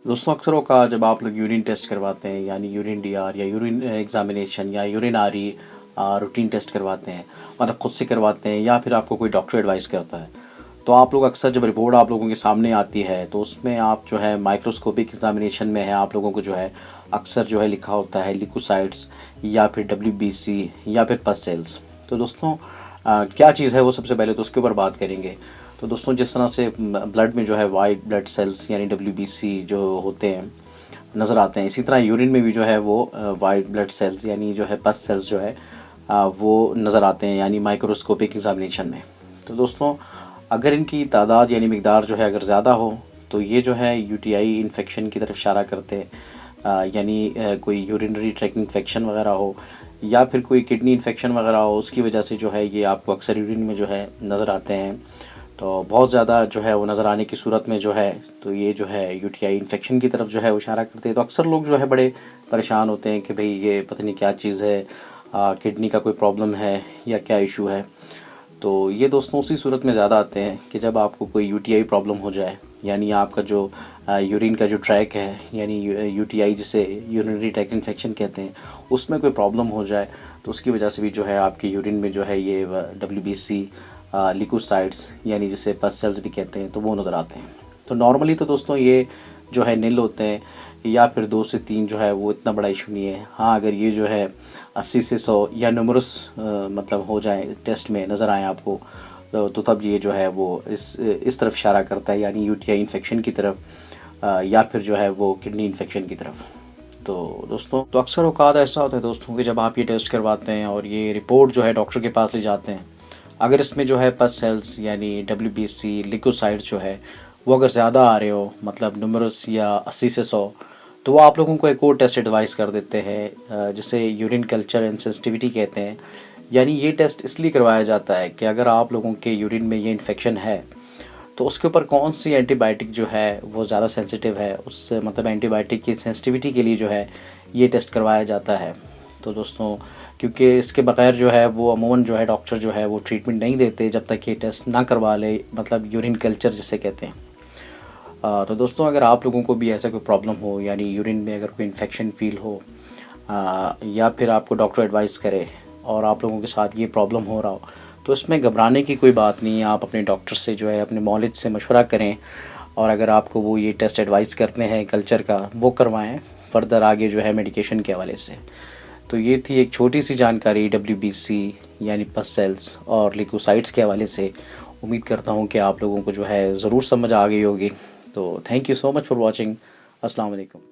दोस्तों अक्सर होगा जब आप लोग यूरिन टेस्ट करवाते हैं यानी यूरिन डीआर या यूरिन एग्जामिनेशन या यूरिनारी रूटीन टेस्ट करवाते हैं, मतलब खुद से करवाते हैं या फिर आपको कोई डॉक्टर एडवाइस करता है, तो आप लोग अक्सर जब रिपोर्ट आप लोगों के सामने आती है तो उसमें आप जो है माइक्रोस्कोपिक एग्जामिनेशन में है आप लोगों को जो है अक्सर जो है लिखा होता है लिकोसाइट्स या फिर डब्ल्यूबीसी या फिर पस सेल्स। तो दोस्तों क्या चीज़ है वो सबसे पहले तो उसके ऊपर बात करेंगे। तो दोस्तों जिस तरह से ब्लड में जो है वाइट ब्लड सेल्स यानी डब्ल्यूबीसी जो होते हैं नज़र आते हैं, इसी तरह यूरिन में भी जो है वो वाइट ब्लड सेल्स यानी जो है पस सेल्स जो है वो नज़र आते हैं यानी माइक्रोस्कोपिक एग्जामिनेशन में। तो दोस्तों अगर इनकी तादाद यानी मिकदार जो है अगर ज़्यादा हो तो ये जो है यूटीआई इन्फेक्शन की तरफ इशारा करते हैं, यानी कोई यूरिनरी ट्रैक्ट इन्फेक्शन वगैरह हो या फिर कोई किडनी इन्फेक्शन वगैरह हो, उसकी वजह से जो है ये आपको अक्सर यूरिन में जो है नज़र आते हैं। तो बहुत ज़्यादा जो है वो नज़र आने की सूरत में जो है तो ये जो है यूटीआई इन्फेक्शन की तरफ जो है वो इशारा करते हैं। तो अक्सर लोग जो है बड़े परेशान होते हैं कि भाई ये पता नहीं क्या चीज़ है, किडनी का कोई प्रॉब्लम है या क्या इशू है। तो ये दोस्तों उसी सूरत में ज़्यादा आते हैं कि जब आपको कोई यूटीआई प्रॉब्लम हो जाए, यानी आपका जो यूरिन का जो ट्रैक है यानी यूटीआई जिसे यूरिनरी ट्रैक इन्फेक्शन कहते हैं, उसमें कोई प्रॉब्लम हो जाए तो उसकी वजह से भी जो है आपके यूरिन में जो है ये डब्ल्यूबीसी लिकोसाइट्स यानी जिसे पस सेल्स भी कहते हैं तो वो नज़र आते हैं। तो नॉर्मली तो दोस्तों ये जो है नील होते हैं या फिर 2 से 3 जो है वो इतना बड़ा इशू नहीं है। हाँ, अगर ये जो है 80 से 100 या न्यूमरस मतलब हो जाए टेस्ट में नज़र आए आपको तो तब ये जो है वो इस तरफ इशारा करता है यानी यूटीआई इन्फेक्शन की तरफ, या फिर जो है वो किडनी इन्फेक्शन की तरफ। तो दोस्तों तो अक्सर औकात ऐसा होता है दोस्तों कि जब आप ये टेस्ट करवाते हैं और ये रिपोर्ट जो है डॉक्टर के पास ले जाते हैं, अगर इसमें जो है पस सेल्स यानी डब्ल्यूबीसी लिकोसाइट्स जो है वो अगर ज़्यादा आ रहे हो मतलब न्यूमरस या 80 से 100, तो वो आप लोगों को एक और टेस्ट एडवाइस कर देते हैं जिसे यूरिन कल्चर एंड सेंसिटिविटी कहते हैं। यानी ये टेस्ट इसलिए करवाया जाता है कि अगर आप लोगों के यूरिन में ये इन्फेक्शन है तो उसके ऊपर कौन सी एंटीबायोटिक जो है वो ज़्यादा सेंसिटिव है, उससे मतलब एंटीबायोटिक की सेंसिटिविटी के लिए जो है ये टेस्ट करवाया जाता है। तो दोस्तों क्योंकि इसके बगैर जो है वो अमूमन जो है डॉक्टर जो है वो ट्रीटमेंट नहीं देते जब तक ये टेस्ट ना करवा ले, मतलब यूरिन कल्चर जिसे कहते हैं। तो दोस्तों अगर आप लोगों को भी ऐसा कोई प्रॉब्लम हो यानी यूरिन में अगर कोई इन्फेक्शन फील हो या फिर आपको डॉक्टर एडवाइस करे और आप लोगों के साथ ये प्रॉब्लम हो रहा हो, तो इसमें घबराने की कोई बात नहीं है। आप अपने डॉक्टर से जो है अपने मौलिद से मशवरा करें और अगर आपको वो ये टेस्ट एडवाइस करते हैं कल्चर का वो करवाएं फ़र्दर आगे जो है मेडिकेशन के हवाले से। तो ये थी एक छोटी सी जानकारी डब्ल्यूबीसी यानी पस सेल्स और लिकोसाइट्स के हवाले से। उम्मीद करता हूँ कि आप लोगों को जो है ज़रूर समझ आ गई होगी। तो thank you so much for watching. अस्सलाम वालेकुम।